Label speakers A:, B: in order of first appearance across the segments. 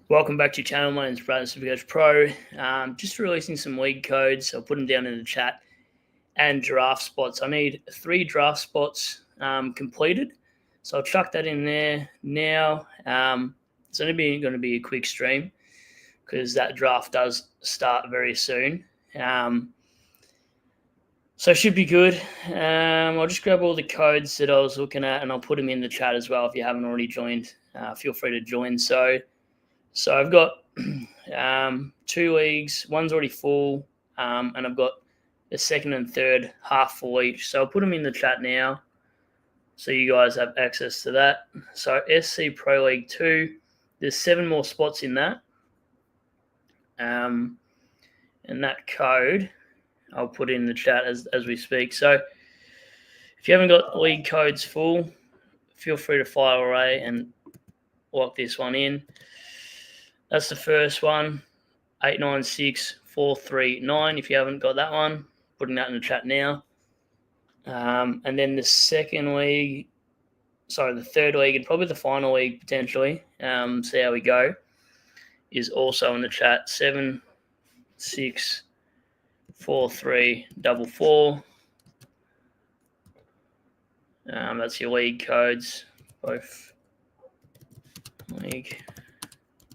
A: Welcome back to your channel. My name is Brad, SuperCoach Pro. Just releasing some league codes. I'll put them down in the chat and draft spots. I need 3 draft spots completed. So I'll chuck that in there now. It's only going to be a quick stream because that draft does start very soon. So it should be good. I'll just grab all the codes that I was looking at and I'll put them in the chat as well. If you haven't already joined, feel free to join. So I've got 2 leagues. One's already full, and I've got the second and third half full each. So I'll put them in the chat now so you guys have access to that. So SC Pro League 2, there's 7 more spots in that. And that code I'll put in the chat as we speak. So if you haven't got league codes full, feel free to file away and lock this one in. That's the first one, 896439. If you haven't got that one, putting that in the chat now. And then the third league, and probably the final league potentially, see how we go, is also in the chat, 764344. That's your league codes, both league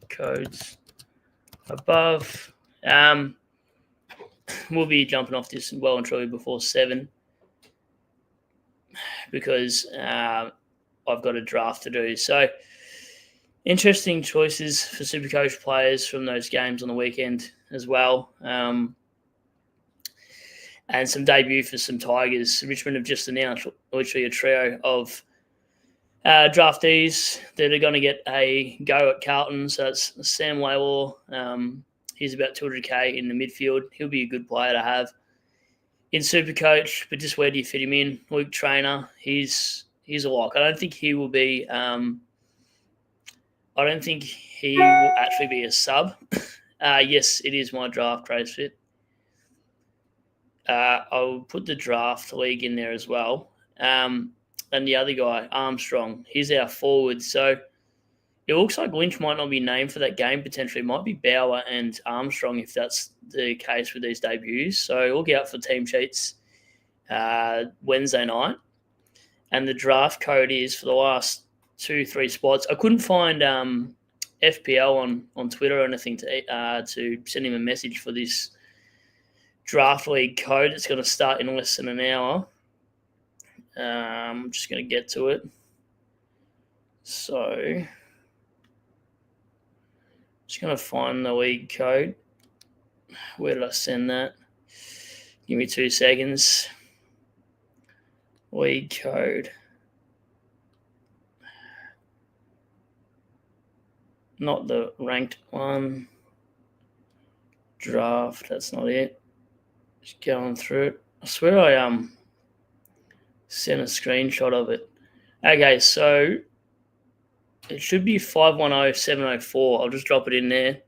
A: codes above. We'll be jumping off this well and truly before 7 because I've got a draft to do. So interesting choices for SuperCoach players from those games on the weekend as well. And some debut for some Tigers. Richmond have just announced literally a trio of draftees that are going to get a go at Carlton. So that's Sam Laylor. He's about 200k in the midfield. He'll be a good player to have in SuperCoach, but just where do you fit him in? Luke Trainer, he's a lock. I don't think he will be. I don't think he will actually be a sub. Yes, it is my draft race fit. I'll put the draft league in there as well. And the other guy, Armstrong, he's our forward. So it looks like Lynch might not be named for that game potentially. It might be Bauer and Armstrong if that's the case with these debuts. So look out for team sheets Wednesday night. And the draft code is for the last 2-3 spots. I couldn't find FPL on Twitter or anything to send him a message for this draft league code. It's going to start in less than an hour. I'm just going to get to it. So, just going to find the league code. Where did I send that? Give me 2 seconds. League code. Not the ranked one. Draft, that's not it. Just going through it. I swear I sent a screenshot of it. Okay, so it should be 510704. I'll just drop it in there.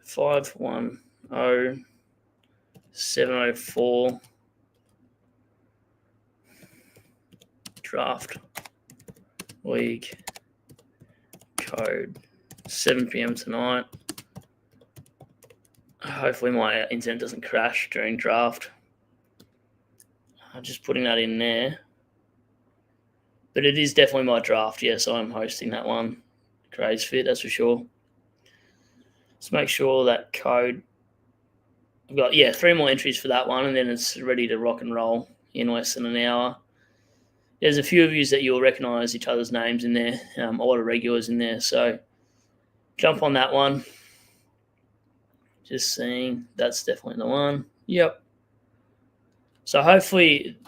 A: 510704 draft league code. 7 p.m. tonight. Hopefully my internet doesn't crash during draft. I'm just putting that in there. But it is definitely my draft. Yes, I'm hosting that one. Craze fit, that's for sure. Let's make sure that code. I've got 3 more entries for that one, and then it's ready to rock and roll in less than an hour. There's a few of you that you'll recognise each other's names in there. A lot of regulars in there. So jump on that one. Just seeing, that's definitely the one. Yep. So hopefully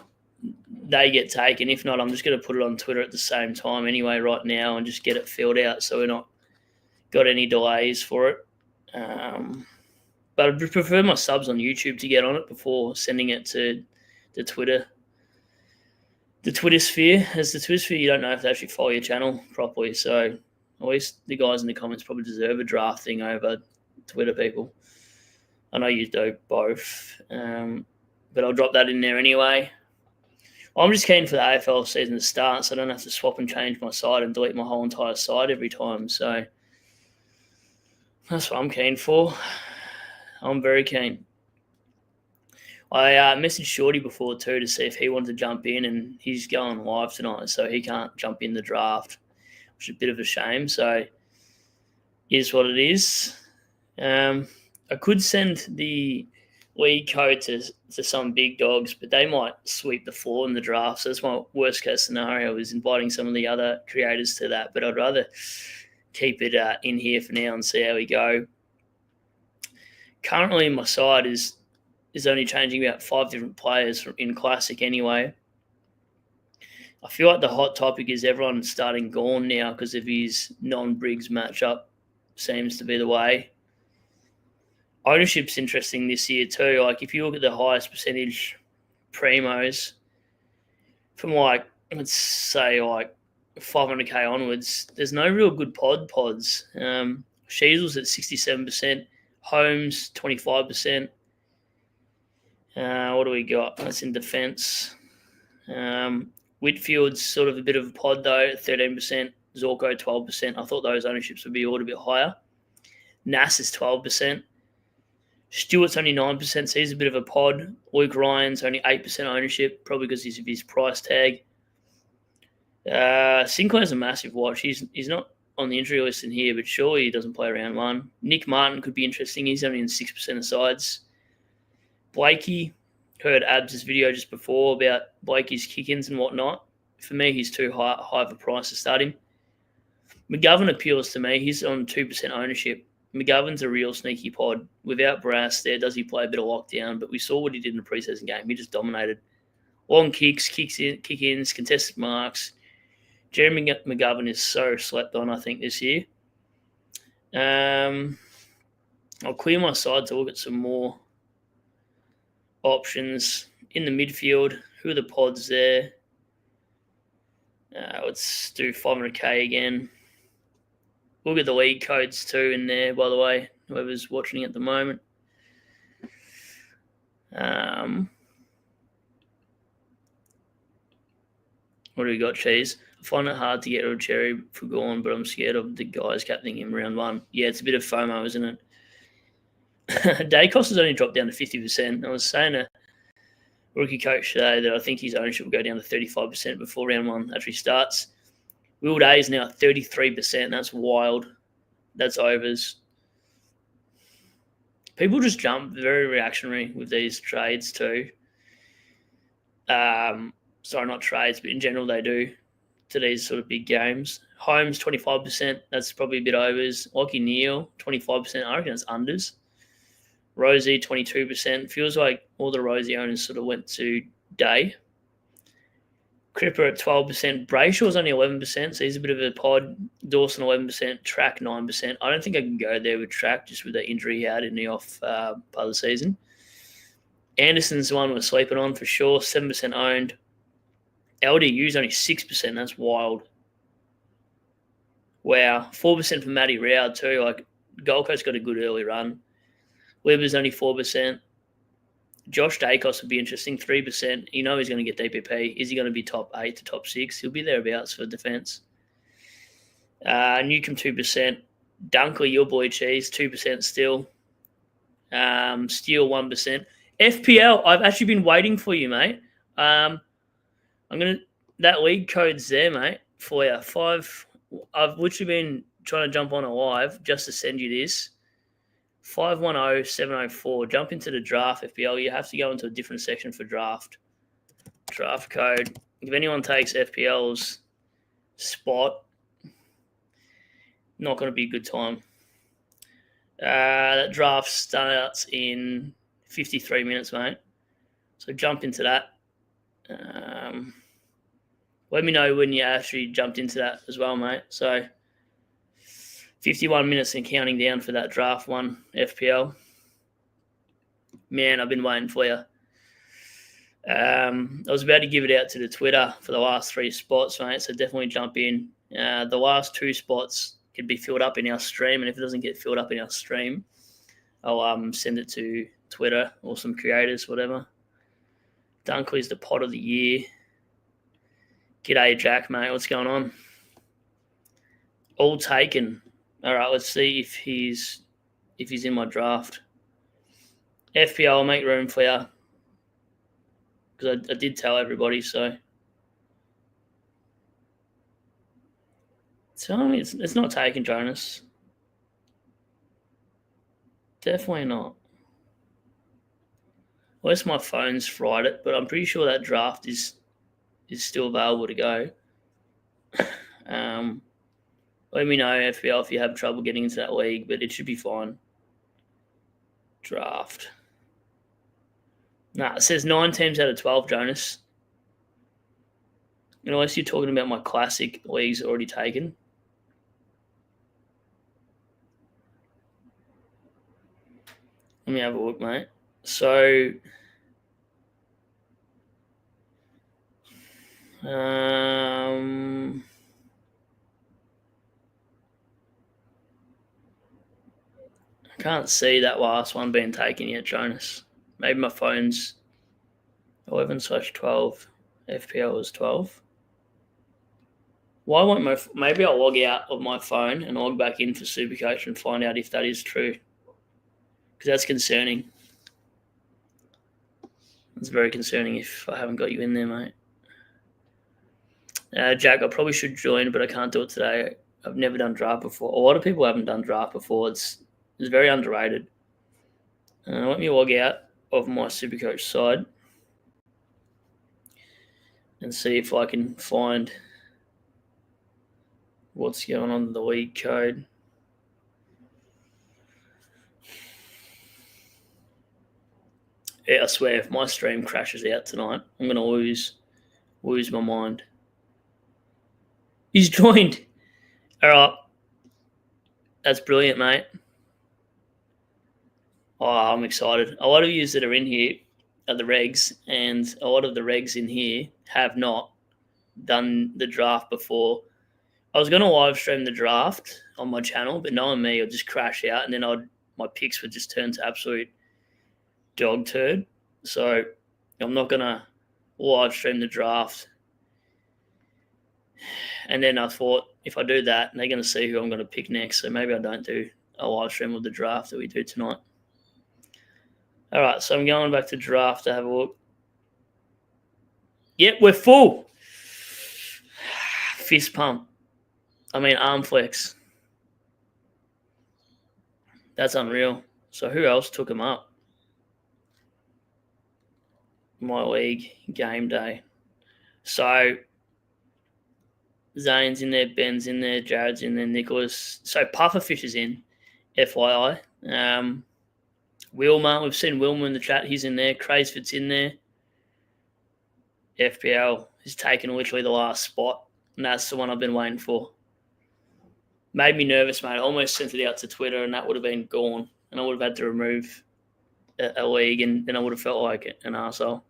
A: they get taken. If not, I'm just going to put it on Twitter at the same time anyway right now and just get it filled out so we're not got any delays for it. But I'd prefer my subs on YouTube to get on it before sending it to the Twitter. The Twitter sphere. As the Twitter sphere, you don't know if they actually follow your channel properly. So at least the guys in the comments probably deserve a draft thing over Twitter people. I know you do both, but I'll drop that in there anyway. I'm just keen for the AFL season to start so I don't have to swap and change my site and delete my whole entire site every time. So That's what I'm keen for. I'm very keen. I messaged Shorty before too to see if he wanted to jump in, and he's going live tonight, so he can't jump in the draft, which is a bit of a shame. So, is what it is. I could send the league code to some big dogs, but they might sweep the floor in the draft. So that's my worst case scenario, is inviting some of the other creators to that. But I'd rather keep it in here for now and see how we go. Currently, my side is only changing about 5 different players in Classic anyway. I feel like the hot topic is everyone starting Gawn now because of his non-Briggs matchup. Seems to be the way. Ownership's interesting this year too. Like, if you look at the highest percentage primos from, like, let's say, like 500k onwards, there's no real good pods. Sheasel's at 67%, Holmes 25%. What do we got? That's in defence. Whitfield's sort of a bit of a pod though, 13%. Zorko 12%. I thought those ownerships would be a little bit higher. Nass is 12%. Stewart's only 9%, so he's a bit of a pod. Luke Ryan's only 8% ownership, probably because of his price tag. Sinclair's a massive watch. He's not on the injury list in here, but surely he doesn't play round one. Nick Martin could be interesting. He's only in 6% of sides. Blakey, heard Abs' video just before about Blakey's kick-ins and whatnot. For me, he's too high of a price to start him. McGovern appeals to me. He's on 2% ownership. McGovern's a real sneaky pod. Without Brass there, does he play a bit of lockdown? But we saw what he did in the preseason game. He just dominated. Long kick-ins, contested marks. Jeremy McGovern is so slept on, I think, this year. I'll clear my side to look at some more options. In the midfield, who are the pods there? Let's do 500k again. Look at the league codes too in there, by the way, whoever's watching at the moment. What do we got, Cheese? I find it hard to get rid of Cherry for Gawn, but I'm scared of the guys captaining him round one. Yeah, it's a bit of FOMO, isn't it? Dacos has only dropped down to 50%. I was saying to rookie coach today that I think his ownership will go down to 35% before round one actually starts. Will Day is now at 33%. That's wild. That's overs. People just jump, very reactionary with these trades too. Sorry, not trades, but in general they do to these sort of big games. Holmes, 25%. That's probably a bit overs. Lockie Neal, 25%. I reckon that's unders. Rosie, 22%. Feels like all the Rosie owners sort of went to Day. Cripper at 12%. Brayshaw's only 11%, so he's a bit of a pod. Dawson, 11%. Track, 9%. I don't think I can go there with Track, just with the injury he had in the off part of the season. Anderson's the one we're sleeping on for sure. 7% owned. LDU's only 6%. That's wild. Wow. 4% for Matty Rowd too. Like, Gold Coast got a good early run. Weber's only 4%. Josh Dacos would be interesting, 3%. You know he's going to get DPP. Is he going to be top 8 to top 6? He'll be thereabouts for defence. Newcomb, 2%. Dunkley, your boy Cheese, 2% still. Steele, 1%. FPL, I've actually been waiting for you, mate. That league code's there, mate, for you. I've literally been trying to jump on a live just to send you this. 510704. Jump into the draft FPL. You have to go into a different section for draft. Draft code. If anyone takes FPL's spot, not going to be a good time. That draft starts in 53 minutes, mate. So jump into that. Let me know when you actually jumped into that as well, mate. So 51 minutes and counting down for that draft one, FPL. Man, I've been waiting for you. I was about to give it out to the Twitter for the last 3 spots, mate, so definitely jump in. The last 2 spots could be filled up in our stream, and if it doesn't get filled up in our stream, I'll send it to Twitter or some creators, whatever. Dunkley's the pot of the year. G'day, Jack, mate. What's going on? All taken. All right, let's see if he's if he's in my draft. FPL, I'll make room for you because I did tell everybody. So tell me it's not taken, Jonas. Definitely not. Unless my phone's fried it, but I'm pretty sure that draft is still available to go. Let me know, FPL, if you have trouble getting into that league, but it should be fine. Draft. It says 9 teams out of 12, Jonas. Unless you're talking about my classic leagues already taken. Let me have a look, mate. So, I can't see that last one being taken yet, Jonas. Maybe my phone's 11/12. FPL is 12. Why won't maybe I'll log out of my phone and log back in for SuperCoach and find out if that is true. Because that's concerning. It's very concerning if I haven't got you in there, mate. Jack, I probably should join, but I can't do it today. I've never done draft before. A lot of people haven't done draft before. It's very underrated. Let me log out of my SuperCoach side and see if I can find what's going on in the league code. Yeah, I swear, if my stream crashes out tonight, I'm going to lose my mind. He's joined. All right. That's brilliant, mate. Oh, I'm excited. A lot of you that are in here are the regs, and a lot of the regs in here have not done the draft before. I was going to live stream the draft on my channel, but knowing me, I'd just crash out, and then my picks would just turn to absolute dog turd. So I'm not going to live stream the draft. And then I thought, if I do that, they're going to see who I'm going to pick next. So maybe I don't do a live stream of the draft that we do tonight. All right, so I'm going back to draft to have a look. Yep, we're full. Fist pump. Arm flex. That's unreal. So who else took him up? My league, game day. So Zane's in there, Ben's in there, Jared's in there, Nicholas. So Pufferfish is in, FYI. Wilma, we've seen Wilma in the chat. He's in there. Crazeford's in there. FPL has taken literally the last spot, and that's the one I've been waiting for. Made me nervous, mate. I almost sent it out to Twitter, and that would have been gone, and I would have had to remove a league, and then I would have felt like an arsehole.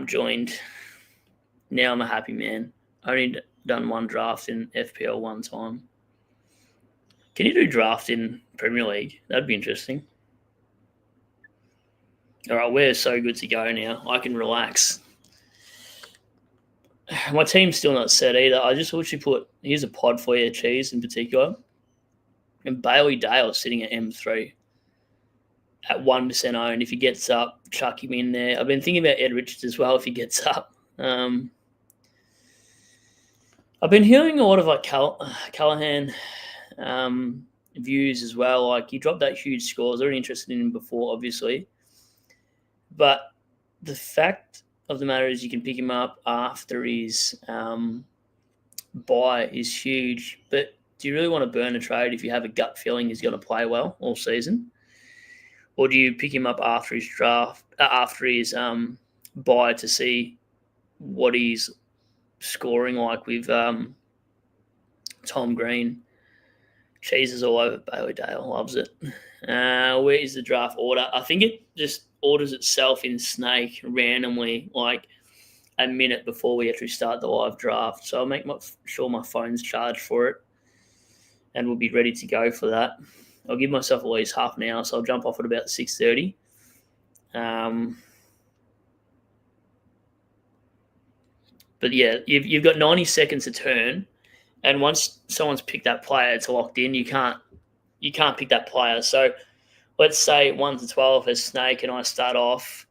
A: Joined. Now I'm a happy man. Only done one draft in FPL one time. Can you do draft in Premier League? That'd be interesting. All right, we're so good to go now. I can relax. My team's still not set either. I just literally put, here's a pod for you, Cheese in particular. And Bailey Dale sitting at M3 at 1% owned. If he gets up, chuck him in there. I've been thinking about Ed Richards as well if he gets up. I've been hearing a lot of Callahan views as well. Like, he dropped that huge score. I was already interested in him before, obviously. But the fact of the matter is you can pick him up after his buy is huge. But do you really want to burn a trade if you have a gut feeling he's going to play well all season? Or do you pick him up after his draft, after his buy to see what he's scoring like with Tom Green? Cheese is all over Bailey Dale. Loves it. Where is the draft order? I think it just orders itself in Snake randomly, like a minute before we actually start the live draft. So I'll make sure my phone's charged for it, and we'll be ready to go for that. I'll give myself at least half an hour, so I'll jump off at about 6:30. But yeah, you've got 90 seconds to turn, and once someone's picked that player, it's locked in. You can't you can't pick that player. So let's say 1 to 12 as Snake, and I start off.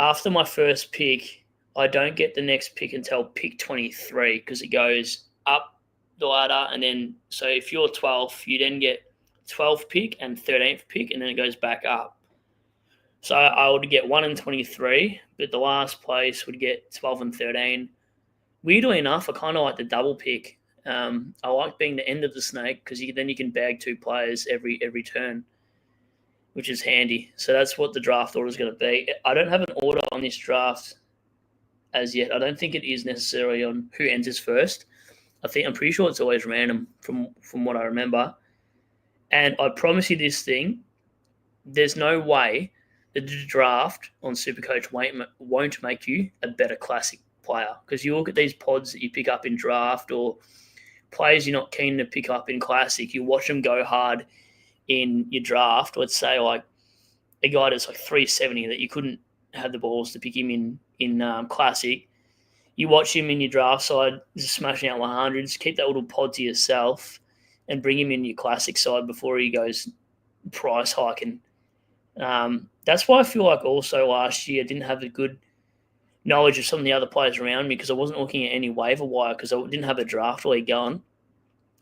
A: After my first pick, I don't get the next pick until pick 23 because it goes up the ladder. And then, so if you're 12th, you then get 12th pick and 13th pick, and then it goes back up. So I would get 1 and 23, but the last place would get 12 and 13. Weirdly enough, I kind of like the double pick. I like being the end of the snake because then you can bag 2 players every turn, which is handy. So that's what the draft order is going to be. I don't have an order on this draft as yet. I don't think it is necessarily on who enters first. I'm pretty sure it's always random from what I remember. And I promise you this thing, there's no way that the draft on SuperCoach won't make you a better classic player, because you look at these pods that you pick up in draft or players you're not keen to pick up in classic, you watch them go hard in your draft. Let's say like a guy that's like 370 that you couldn't have the balls to pick him in classic. You watch him in your draft side, just smashing out 100s, keep that little pod to yourself and bring him in your classic side before he goes price hiking. That's why I feel like also last year I didn't have a good knowledge of some of the other players around me because I wasn't looking at any waiver wire because I didn't have a draft league going.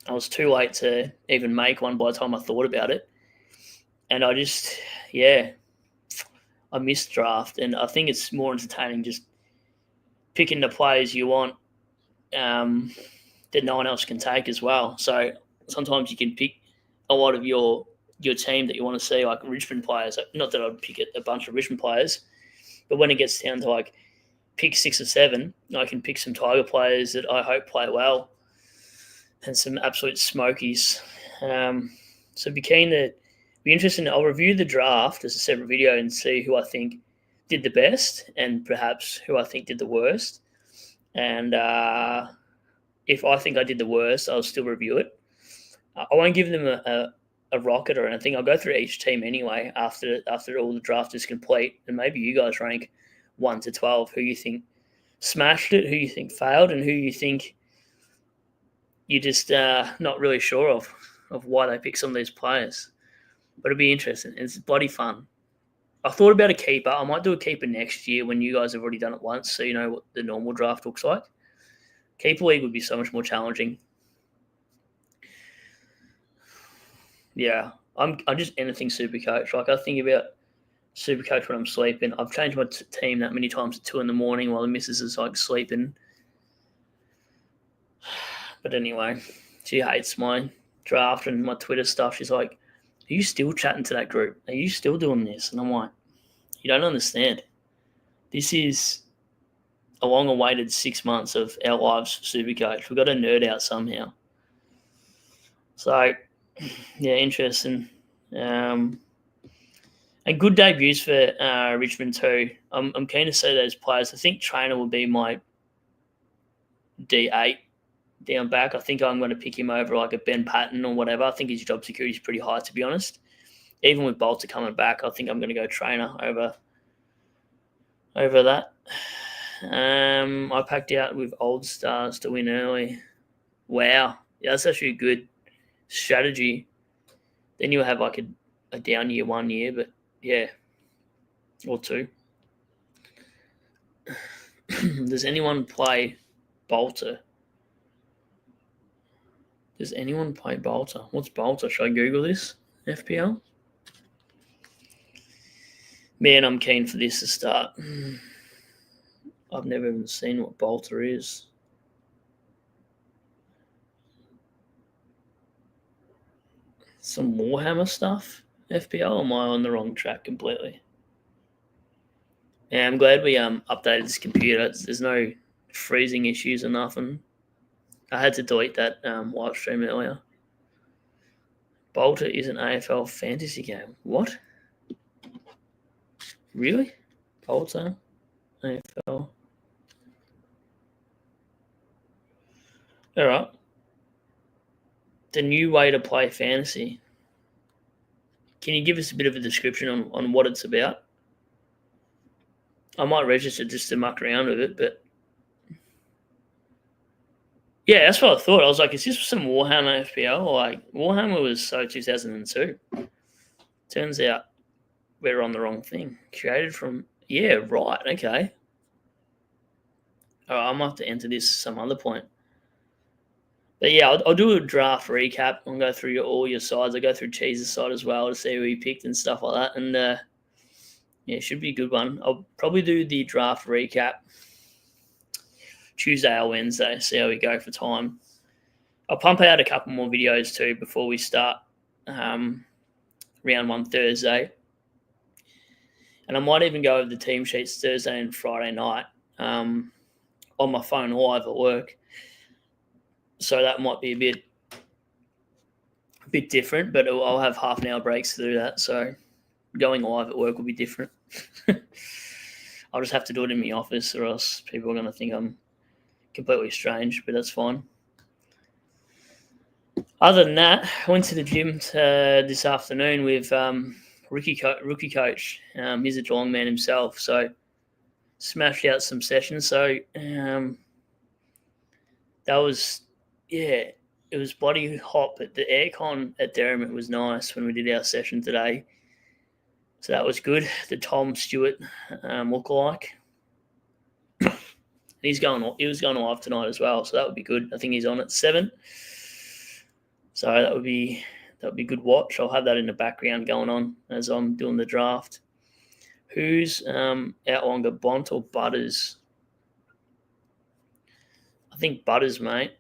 A: I was too late to even make one by the time I thought about it. And I just, I missed draft. And I think it's more entertaining just picking the players you want that no one else can take as well. So sometimes you can pick a lot of your team that you want to see, like Richmond players. Not that I'd pick a bunch of Richmond players, but when it gets down to like pick 6 or 7, I can pick some Tiger players that I hope play well and some absolute smokies. So be interesting. I'll review the draft as a separate video and see who I think did the best and perhaps who I think did the worst. And if I think I did the worst, I'll still review it. I won't give them a rocket or anything. I'll go through each team anyway after all the draft is complete, and maybe you guys rank 1 to 12 who you think smashed it, who you think failed, and who you think you're just not really sure of why they pick some of these players. But it'll be interesting. It's bloody fun. I thought about a keeper. I might do a keeper next year when you guys have already done it once, so you know what the normal draft looks like. Keeper league would be so much more challenging. Yeah, I'm just anything SuperCoach. Like I think about SuperCoach when I'm sleeping. I've changed my team that many times at 2 a.m. while the missus is like sleeping. But anyway, she hates my draft and my Twitter stuff. She's like, "Are you still chatting to that group? Are you still doing this?" And I'm like, "You don't understand. This is a long-awaited 6 months of our lives for SuperCoach. We've got to nerd out somehow." So, yeah, interesting. And good debuts for Richmond too. I'm keen to see those players. I think Trainer will be my D8 down back. I think I'm going to pick him over like a Ben Patton or whatever. I think his job security is pretty high, to be honest. Even with Bolter coming back, I think I'm going to go Trainer over that. I packed out with Old Stars to win early. Wow. Yeah, that's actually a good strategy. Then you'll have like a down year 1 year, but yeah, or 2. Does anyone play Bolter? Does anyone play Bolter? What's Bolter? Should I Google this? FPL? Man, I'm keen for this to start. I've never even seen what Bolter is. Some Warhammer stuff? FPL, or am I on the wrong track completely? Yeah, I'm glad we updated this computer. There's no freezing issues or nothing. I had to delete that live stream earlier. Bolter is an AFL fantasy game. What? Really? Bolter? AFL? All right. The new way to play fantasy. Can you give us a bit of a description on what it's about? I might register just to muck around with it, but Yeah, that's what I thought. I was like, is this some Warhammer FPL? Like, Warhammer was so 2002. Turns out we're on the wrong thing. Created from... Yeah, right. Okay. I might have to enter this some other point. But yeah, I'll do a draft recap. I'll go through all your sides. I'll go through Cheese's side as well to see who he picked and stuff like that. And yeah, it should be a good one. I'll probably do the draft recap Tuesday or Wednesday, see how we go for time. I'll pump out a couple more videos too before we start round one Thursday. And I might even go over the team sheets Thursday and Friday night on my phone live at work. So that might be a bit different, but I'll have half an hour breaks to do that. So going live at work will be different. I'll just have to do it in my office or else people are going to think I'm completely strange, but that's fine. Other than that, I went to the gym this afternoon with rookie coach. He's a Geelong man himself, so smashed out some sessions. So that was, yeah, it was bloody hot, but the aircon at Derrimut was nice when we did our session today. So that was good. The Tom Stewart lookalike. He was going live tonight as well, so that would be good. I think he's on at 7. So that would be a good watch. I'll have that in the background going on as I'm doing the draft. Who's out longer, Bont or Butters? I think Butters, mate.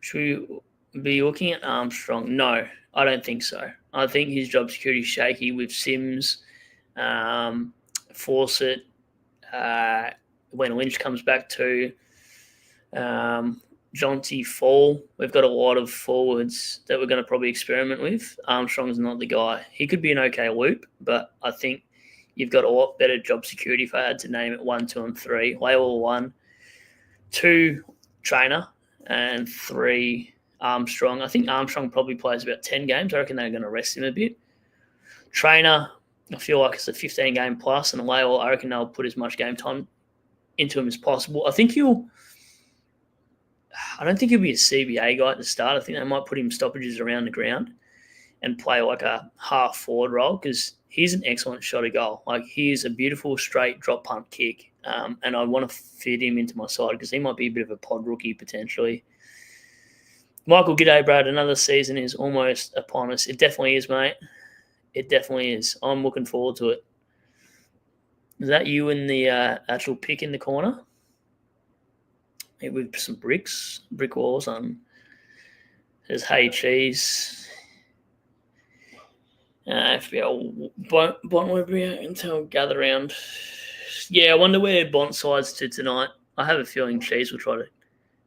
A: Should we be looking at Armstrong? No, I don't think so. I think his job security is shaky with Sims, Fawcett, when Lynch comes back too, Jonty Fall. We've got a lot of forwards that we're going to probably experiment with. Armstrong's not the guy. He could be an okay loop, but I think you've got a lot better job security if I had to name it 1, 2, and 3. Laywell 1, 2 Trainer, and 3 Armstrong. I think Armstrong probably plays about 10 games. I reckon they're going to rest him a bit. Trainer, I feel like it's a 15-game plus, and Laywell, I reckon they'll put as much game time into him as possible. I don't think he'll be a CBA guy at the start. I think they might put him stoppages around the ground and play like a half forward role because he's an excellent shot at goal. Like, he is a beautiful straight drop punt kick, and I want to fit him into my side because he might be a bit of a pod rookie potentially. Michael, g'day, Brad. Another season is almost upon us. It definitely is, mate. It definitely is. I'm looking forward to it. Is that you in the actual pick in the corner? With some brick walls on. There's Hey Cheese. FBL Bont will be out until gather round. Yeah, I wonder where Bont sides to tonight. I have a feeling Cheese will try to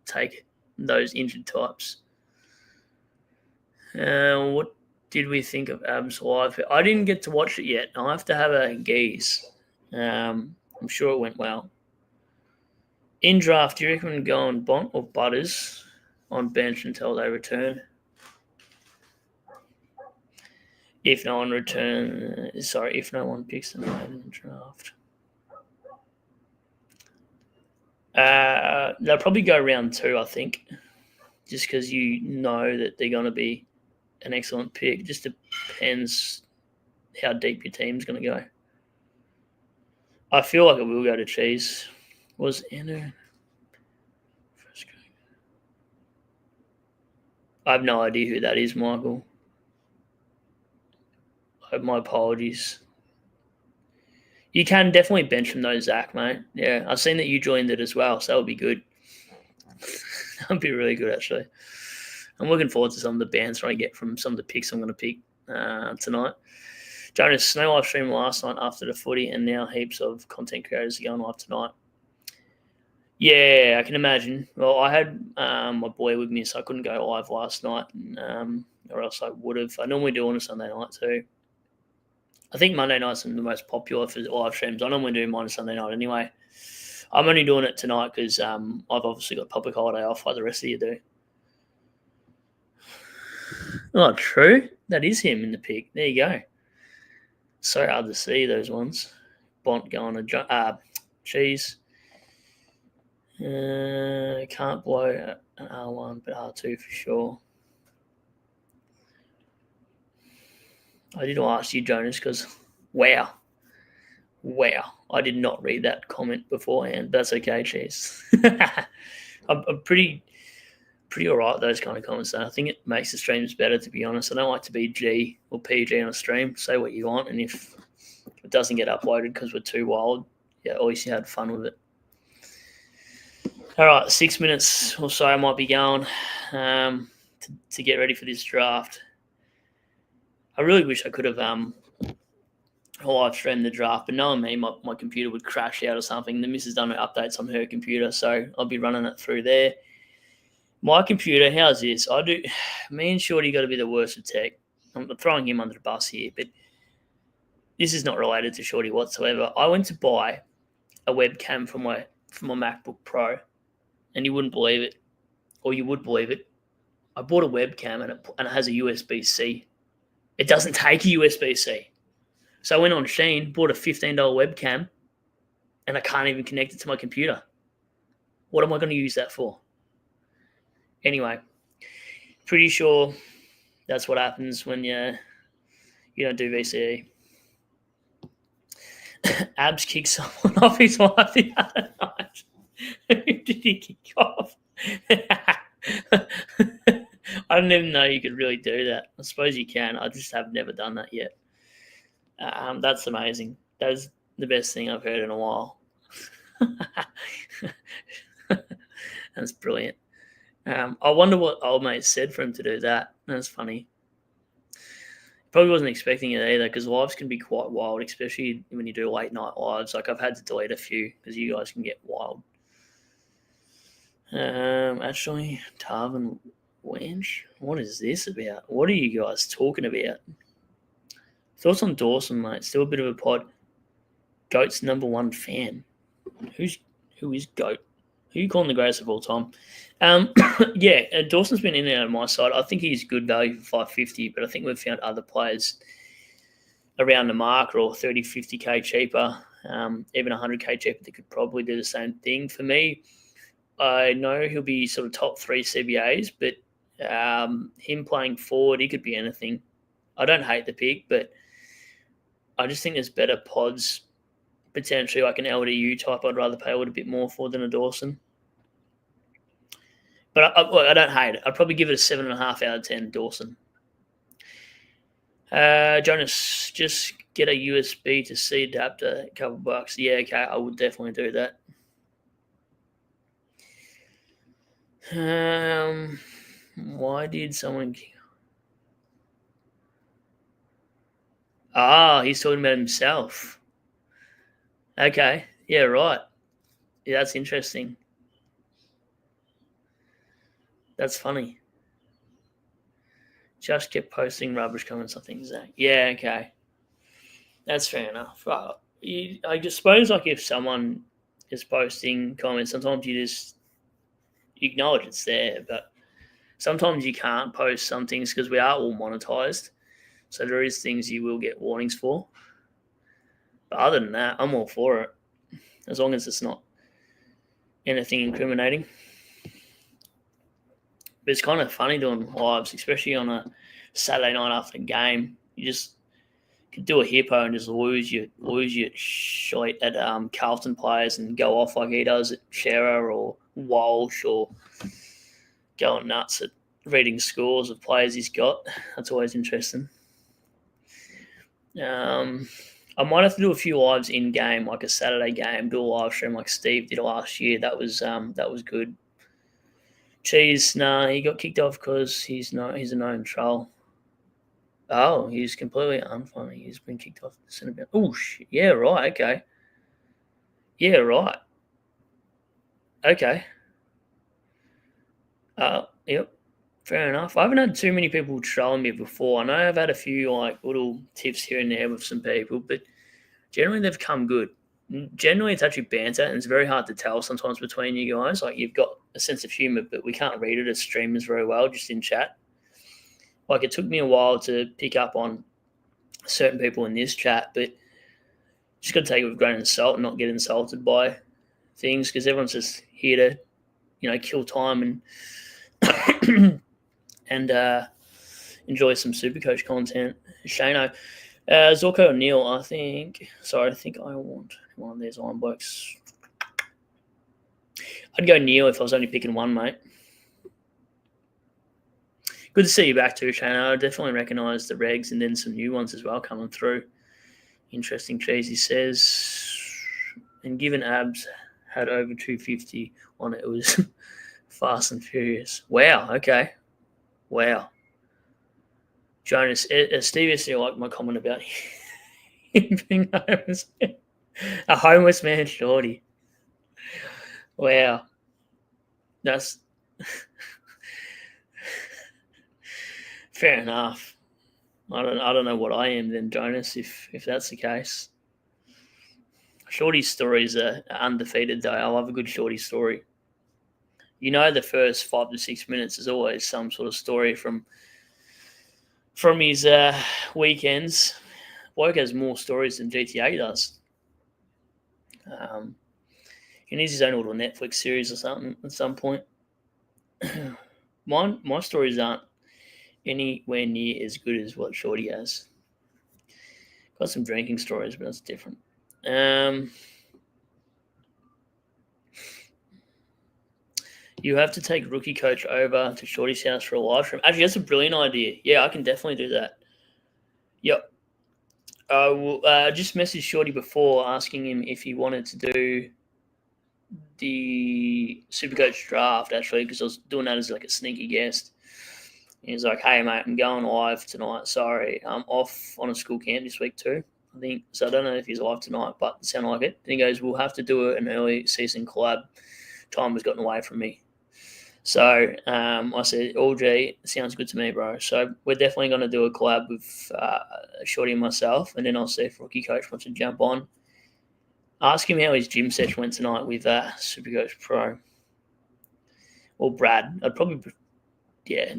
A: take those injured types. What did we think of Abs Live? I didn't get to watch it yet. I'll have to have a gaze. I'm sure it went well. In draft, do you reckon go on Bont or Butters on bench until they return? If no one picks them in the draft. They'll probably go round 2, I think, just because you know that they're going to be an excellent pick. Just depends how deep your team's going to go. I feel like it will go to Cheese. Was Ender first game? I have no idea who that is, Michael. My apologies. You can definitely bench from those, Zach, mate. Yeah, I've seen that you joined it as well, so that would be good. That would be really good, actually. I'm looking forward to some of the bands I get from some of the picks I'm going to pick tonight. Jonas, no live stream last night after the footy, and now heaps of content creators are going live tonight. Yeah, I can imagine. Well, I had my boy with me, so I couldn't go live last night, or else I would have. I normally do on a Sunday night too. I think Monday nights are the most popular for live streams. I normally do mine on Sunday night anyway. I'm only doing it tonight because I've obviously got public holiday off like the rest of you do. Oh, true. That is him in the pic. There you go. So hard to see those ones. Bont going to Cheese. Can't blow an R1, but R2 for sure. I did ask you, Jonas, because wow, I did not read that comment beforehand. That's okay, Cheese. I'm pretty all right with those kind of comments. I think it makes the streams better, to be honest. I don't like to be G or PG on a stream. Say what you want, and if it doesn't get uploaded because we're too wild, yeah, at least you had fun with it. All right, 6 minutes or so I might be going to get ready for this draft. I really wish I could have live streamed the draft, but knowing me, my computer would crash out or something. The missus done updates on her computer, so I'll be running it through there. My computer, how's this? Me and Shorty got to be the worst at tech. I'm throwing him under the bus here, but this is not related to Shorty whatsoever. I went to buy a webcam for my MacBook Pro, and you wouldn't believe it, or you would believe it. I bought a webcam and it has a USB-C. It doesn't take a USB-C. So I went on Shein, bought a $15 webcam, and I can't even connect it to my computer. What am I going to use that for? Anyway, pretty sure that's what happens when you don't do VCE. Abs kicked someone off his wife the other night. Who did he kick off? I didn't even know you could really do that. I suppose you can. I just have never done that yet. That's amazing. That is the best thing I've heard in a while. That's brilliant. I wonder what old mate said for him to do that. That's funny. Probably wasn't expecting it either, because lives can be quite wild, especially when you do late night lives. Like, I've had to delete a few because you guys can get wild. Actually, Tarvin Wench, what is this about? What are you guys talking about? Thoughts on Dawson, mate? Still a bit of a pod. Goat's #1 fan. Who is Goat? Who are you calling the greatest of all time? Yeah, Dawson's been in and out of my side. I think he's good value for $550, but I think we've found other players around the mark or 30, 50K cheaper, even 100K cheaper that could probably do the same thing. For me, I know he'll be sort of top 3 CBAs, but him playing forward, he could be anything. I don't hate the pick, but I just think there's better pods, potentially like an LDU type I'd rather pay a little bit more for than a Dawson. But I don't hate it. I'd probably give it a 7.5 out of 10, Dawson. Jonas, just get a USB to C adapter, a couple bucks. Yeah, okay, I would definitely do that. Why did someone... he's talking about himself. Okay, yeah, right. Yeah, that's interesting. That's funny. Just kept posting rubbish comments, I think, Zach. Yeah, okay. That's fair enough. I just suppose, like, if someone is posting comments, sometimes you just acknowledge it's there, but sometimes you can't post some things because we are all monetized. So there is things you will get warnings for. But other than that, I'm all for it, as long as it's not anything incriminating. But it's kind of funny doing lives, especially on a Saturday night after a game. You just could do a hippo and just lose your shite at Carlton players and go off like he does at Shearer or Walsh, or going nuts at reading scores of players he's got. That's always interesting. I might have to do a few lives in game, like a Saturday game, do a live stream like Steve did last year. That was good. Cheese, nah, he got kicked off because he's a known troll. Oh, he's completely unfunny. He's been kicked off the centre bound. Oh, shit. Yeah, right. Okay. Yeah, right. Okay. Yep. Fair enough. I haven't had too many people trolling me before. I know I've had a few like little tips here and there with some people, but generally they've come good. Generally, it's actually banter, and it's very hard to tell sometimes between you guys. Like, you've got a sense of humour, but we can't read it as streamers very well, just in chat. Like, it took me a while to pick up on certain people in this chat, but just got to take it with a grain of salt and not get insulted by things because everyone's just here to, kill time and enjoy some Supercoach content. Shano. Zorko O'Neill, I think. Sorry, I think I want one of these Iron Blokes. I'd go Neil if I was only picking one, mate. Good to see you back too, Shano. I definitely recognise the regs and then some new ones as well coming through. Interesting cheese, he says. And given Abs had over 250 on it, it was fast and furious. Wow, okay. Wow. Jonas, Steve S. liked my comment about him being a homeless man shorty. Wow. That's fair enough. I don't know what I am then, Jonas, if that's the case. Shorty stories are undefeated though. I love a good shorty story. The first 5 to 6 minutes is always some sort of story from his weekends. Bloke has more stories than GTA does. He needs his own little Netflix series or something at some point. My stories aren't anywhere near as good as what Shorty has. Got some drinking stories, but that's different. You have to take Rookie Coach over to Shorty's house for a live stream. Actually, that's a brilliant idea. Yeah, I can definitely do that. Yep. I will just message Shorty before asking him if he wanted to do the Supercoach draft, actually, because I was doing that as like a sneaky guest. He's like, hey, mate, I'm going live tonight. Sorry, I'm off on a school camp this week too, I think. So I don't know if he's live tonight, but it sounded like it. And he goes, we'll have to do an early season collab. Time has gotten away from me. So I said, G, sounds good to me, bro. So we're definitely going to do a collab with Shorty and myself, and then I'll see if Rookie Coach wants to jump on. Ask him how his gym session went tonight with Supercoach Pro. Or Brad. I'd probably, I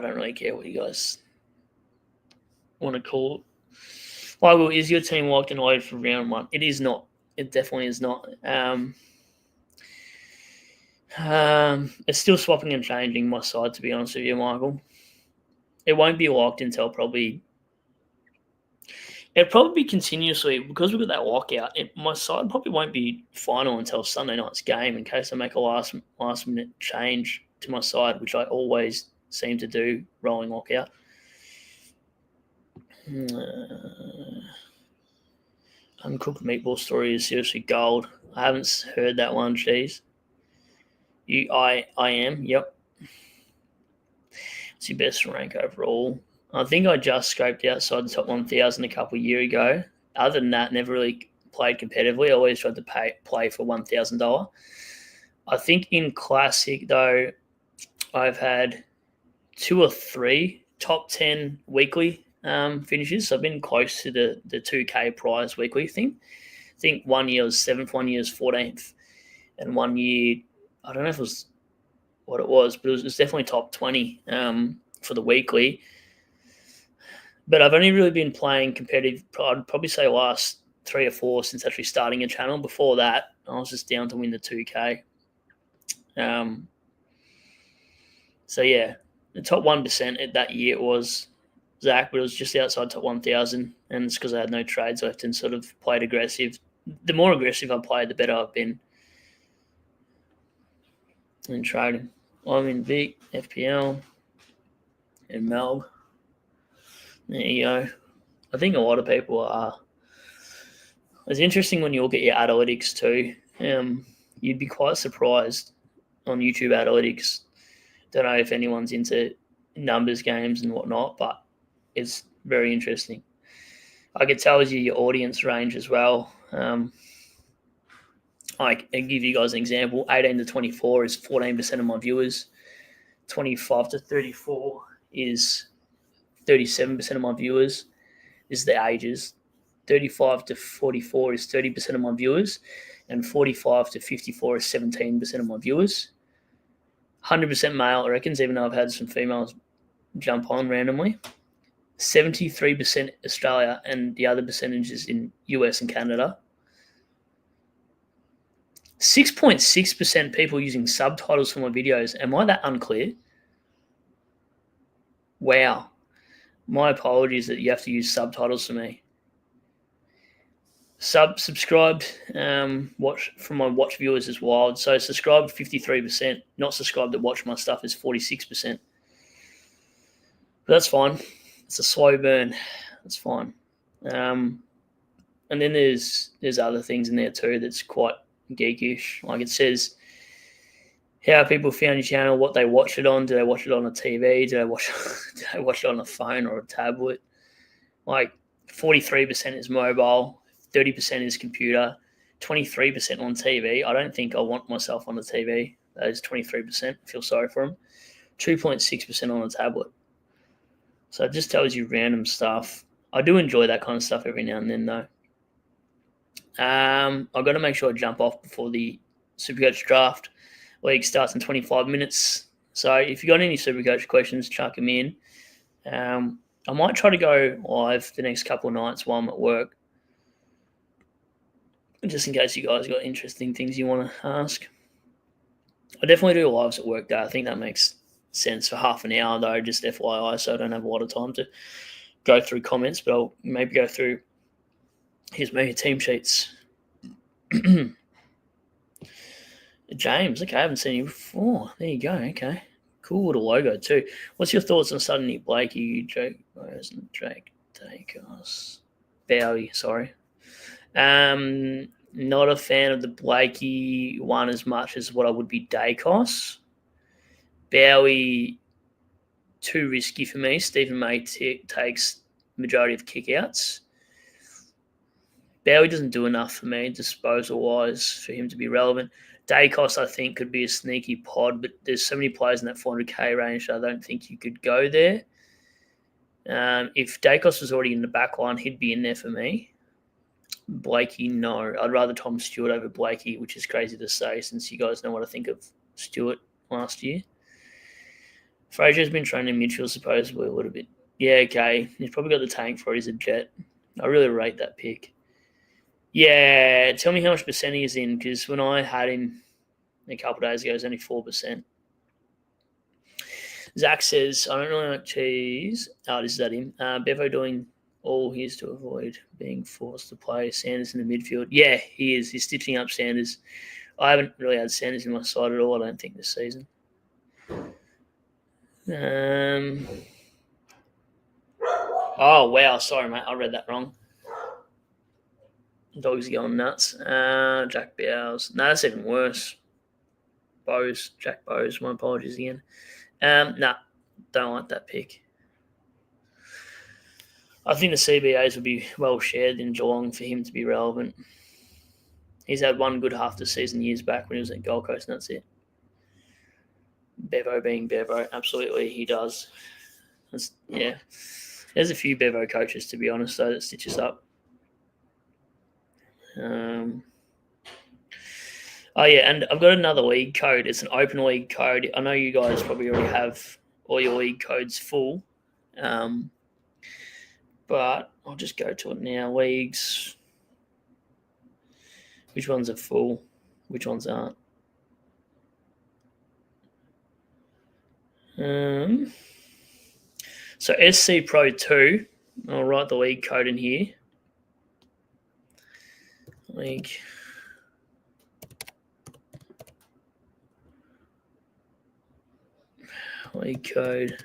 A: don't really care what you guys want to call it. Well, is your team locked and loaded for round one? It is not. It definitely is not. It's still swapping and changing my side, to be honest with you, Michael. It won't be locked until probably. It'll probably be continuously because we've got that lockout. My side probably won't be final until Sunday night's game, in case I make a last minute change to my side, which I always seem to do rolling lockout. Uncooked meatball story is seriously gold. I haven't heard that one, Cheese. I am, yep. It's your best rank overall. I think I just scraped outside the top 1,000 a couple of years ago. Other than that, never really played competitively. I always tried to play for $1,000. I think in Classic, though, I've had 2 or 3 top 10 weekly finishes. So I've been close to the 2K prize weekly thing. I think 1 year was 7th, 1 year was 14th, and 1 year, I don't know if it was what it was, but it was definitely top 20 for the weekly. But I've only really been playing competitive, I'd probably say last 3 or 4 since actually starting a channel. Before that, I was just down to win the 2K. So, yeah, the top 1% that year was Zach, but it was just outside top 1,000. And it's because I had no trades left and sort of played aggressive. The more aggressive I played, the better I've been in trading. I'm in Vic, FPL, and Melb. There you go. I think a lot of people are. It's interesting when you look at your analytics too. You'd be quite surprised on YouTube analytics. Don't know if anyone's into numbers games and whatnot, but it's very interesting. I could tell you your audience range as well. I can give you guys an example. 18 to 24 is 14% of my viewers. 25 to 34 is 37% of my viewers. This is the ages. 35 to 44 is 30% of my viewers. And 45 to 54 is 17% of my viewers. 100% male, I reckons, even though I've had some females jump on randomly. 73% Australia, and the other percentages in US and Canada. 6.6% people using subtitles for my videos. Am I that unclear? Wow. My apologies that you have to use subtitles for me. Subscribed, watch from my watch viewers is wild. So subscribed 53%, not subscribed to watch my stuff is 46%. But that's fine. It's a slow burn. That's fine. And then there's other things in there too that's quite geekish. Like it says how people found your channel, what they watch it on. Do they watch it on a TV? Do they watch it on a phone or a tablet? Like 43% is mobile, 30% is computer, 23% on TV. I don't think I want myself on the TV. That is 23%. I feel sorry for them. 2.6% on a tablet. So it just tells you random stuff. I do enjoy that kind of stuff every now and then, though. I've got to make sure I jump off before the SuperCoach draft league starts in 25 minutes. So if you got any SuperCoach questions, chuck them in. I might try to go live the next couple of nights while I'm at work, just in case you guys got interesting things you want to ask. I definitely do lives at work, though. I think that makes sense for half an hour, though, just FYI, so I don't have a lot of time to go through comments, but I'll maybe go through here's my team sheets. James, okay, I haven't seen you before. There you go, okay. Cool little logo too. What's your thoughts on suddenly Blakey, Drake Dacos? Bowie, sorry. Not a fan of the Blakey one as much as what I would be Dacos. Bowie, too risky for me. Stephen May takes majority of kickouts. Bowie doesn't do enough for me disposal-wise for him to be relevant. Dacos, I think, could be a sneaky pod, but there's so many players in that 400k range, I don't think you could go there. If Dacos was already in the back line, he'd be in there for me. Blakey, no. I'd rather Tom Stewart over Blakey, which is crazy to say since you guys know what I think of Stewart last year. Fraser's been training in midfield supposedly a little bit. Yeah, okay. He's probably got the tank for it. He's a jet. I really rate that pick. Yeah, tell me how much percent he is in, because when I had him a couple of days ago, it was only 4%. Zach says, I don't really like cheese. Oh, this is at him. Bevo doing all he is to avoid being forced to play Sanders in the midfield. Yeah, he is. He's stitching up Sanders. I haven't really had Sanders in my side at all, I don't think, this season. Oh, wow. Sorry, mate. I read that wrong. Dogs are going nuts. Jack Bowes. No, that's even worse. Bowes. Jack Bowes. My apologies again. Nah, don't like that pick. I think the CBAs would be well shared in Geelong for him to be relevant. He's had one good half the season years back when he was at Gold Coast, and that's it. Bevo being Bevo. Absolutely, he does. Yeah. There's a few Bevo coaches, to be honest, though, that stitch us up. Oh, yeah, and I've got another league code. It's an open league code. I know you guys probably already have all your league codes full, but I'll just go to it now. Leagues. Which ones are full? Which ones aren't? So SC Pro 2, I'll write the league code in here. League code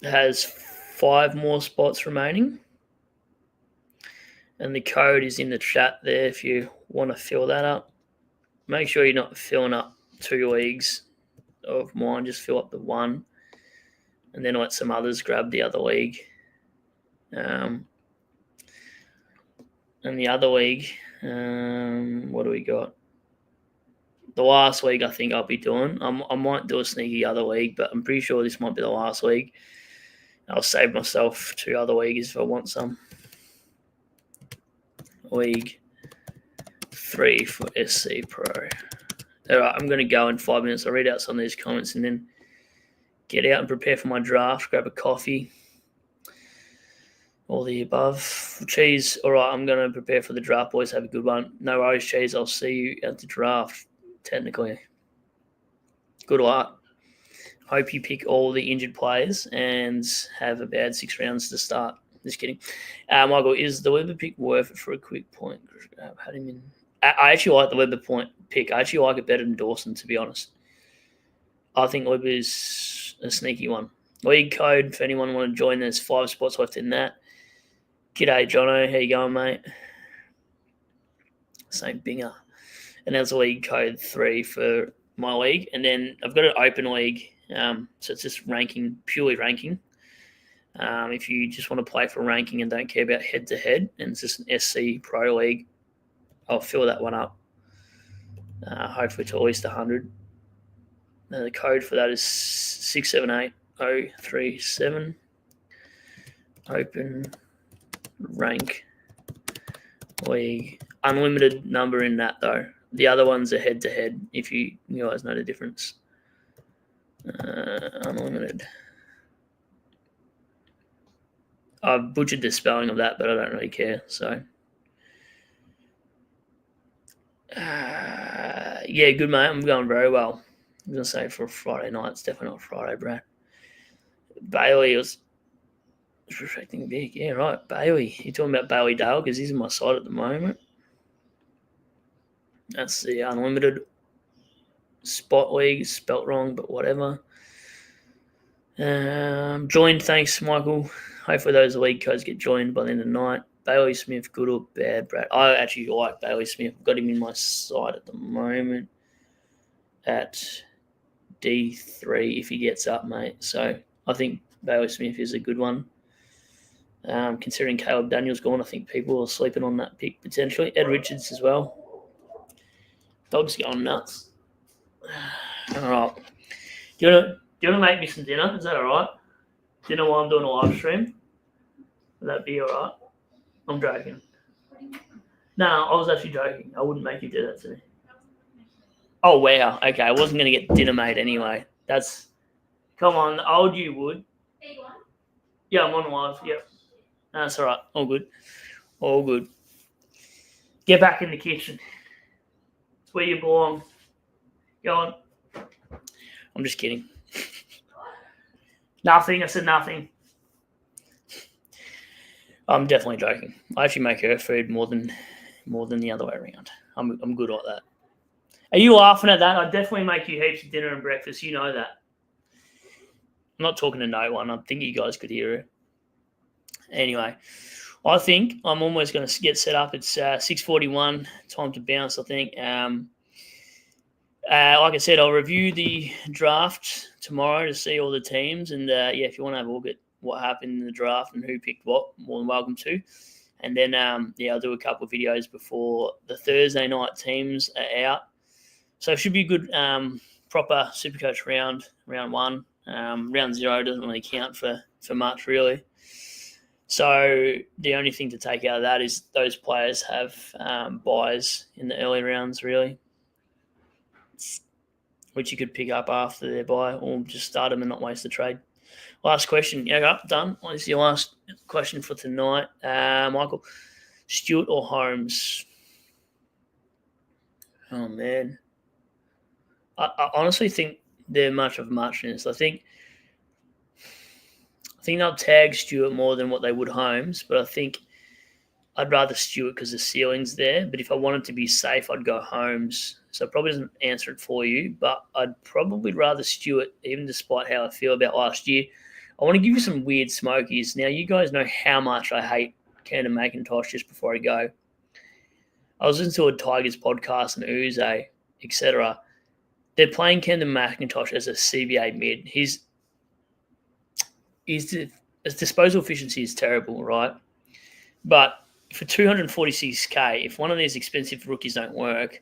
A: has 5 more spots remaining. And the code is in the chat there if you want to fill that up. Make sure you're not filling up 2 leagues of mine. Just fill up the one. And then let some others grab the other league. And the other league, what do we got? The last league I think I'll be doing. I might do a sneaky other league, but I'm pretty sure this might be the last league. I'll save myself 2 other leagues if I want some. League 3 for SC Pro. All right, I'm going to go in 5 minutes. I'll read out some of these comments and then get out and prepare for my draft, grab a coffee. All the above. Cheese, all right, I'm going to prepare for the draft, boys. Have a good one. No worries, Cheese. I'll see you at the draft, technically. Good luck. Hope you pick all the injured players and have a bad 6 rounds to start. Just kidding. Michael, is the Webber pick worth it for a quick point? Had him in. I actually like the Webber point pick. I actually like it better than Dawson, to be honest. I think Webber is a sneaky one. League code, if anyone want to join, there's 5 spots left in that. G'day, Jono. How you going, mate? Same binger. And that's league code 3 for my league. And then I've got an open league. So it's just ranking, purely ranking. If you just want to play for ranking and don't care about head-to-head, and it's just an SC Pro League, I'll fill that one up. Hopefully to at least 100. The code for that is 678037. Open rank league. Unlimited number in that, though. The other ones are head-to-head, if you guys know the difference. Unlimited. I've butchered the spelling of that, but I don't really care. So, yeah, good, mate. I'm going very well. I was going to say for a Friday night. It's definitely not Friday, Brad. Bailey was restricting big. Yeah, right. Bailey. You're talking about Bailey Dale because he's in my side at the moment. That's the unlimited spot league. Spelt wrong, but whatever. Joined. Thanks, Michael. Hopefully those league codes get joined by the end of the night. Bailey Smith, good or bad, Brad? I actually like Bailey Smith. I've got him in my side at the moment at D3 if he gets up, mate. So I think Bailey Smith is a good one. Considering Caleb Daniels gone, I think people are sleeping on that pick potentially. Ed Richards as well. Dog's going nuts. All right. Do you want to make me some dinner? Is that all right? Dinner while I'm doing a live stream? Would that be all right? I'm joking. No, I was actually joking. I wouldn't make you do that to me. Oh, wow. Okay, I wasn't going to get dinner made anyway. That's... Come on, the old you would. Yeah, I'm on live. Yep. That's all right. All good. All good. Get back in the kitchen. It's where you belong. Go on. I'm just kidding. Nothing. I said nothing. I'm definitely joking. I actually make her food more than the other way around. I'm good like that. Are you laughing at that? I definitely make you heaps of dinner and breakfast. You know that. I'm not talking to no one. I think you guys could hear it. Anyway, I think I'm almost going to get set up. It's 6:41. Time to bounce, I think. Like I said, I'll review the draft tomorrow to see all the teams. And, if you want to have a look at what happened in the draft and who picked what, more than welcome to. And then, I'll do a couple of videos before the Thursday night teams are out. So it should be a good proper SuperCoach round 1. Round 0 doesn't really count for much, really. So the only thing to take out of that is those players have buys in the early rounds, really, which you could pick up after their buy or just start them and not waste the trade. Last question. Yeah, done. What is your last question for tonight? Michael, Stewart or Holmes? Oh, man. I honestly think they're much of muchness. I think they'll tag Stewart more than what they would Holmes, but I think I'd rather Stewart because the ceiling's there. But if I wanted to be safe, I'd go Holmes. So it probably doesn't answer it for you, but I'd probably rather Stewart, even despite how I feel about last year. I want to give you some weird smokies. Now, you guys know how much I hate Camden McIntosh just before I go. I was listening to a Tigers podcast and Uze, etc. They're playing Camden McIntosh as a CBA mid. His disposal efficiency is terrible, right? But for 246K, if one of these expensive rookies don't work,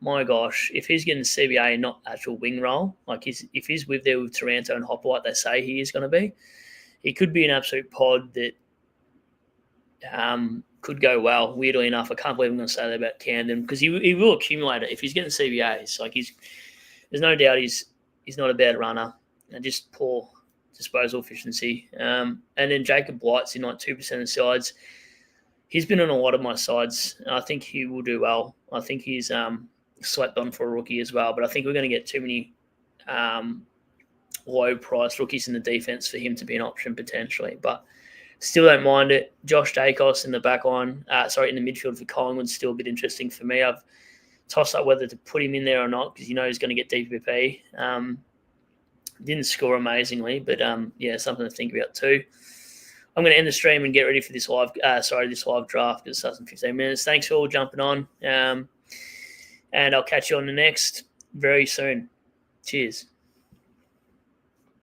A: my gosh, if he's getting CBA and not actual wing role, like if he's with there with Taranto and Hopper like they say he is going to be, he could be an absolute pod that could go well. Weirdly enough, I can't believe I'm going to say that about Camden because he will accumulate it if he's getting CBAs. Like there's no doubt he's not a bad runner and just poor disposal efficiency. And then Jacob White's in like 2% of sides. He's been on a lot of my sides. I think he will do well. I think he's slept on for a rookie as well. But I think we're going to get too many low-priced rookies in the defense for him to be an option potentially. But still don't mind it. Josh Dacos in the back line, in the midfield for Collingwood's still a bit interesting for me. I've tossed up whether to put him in there or not because he's going to get DPP. Didn't score amazingly, but something to think about too. I'm going to end the stream and get ready for this live draft because it starts in 15 minutes. Thanks for all jumping on, and I'll catch you on the next very soon. Cheers.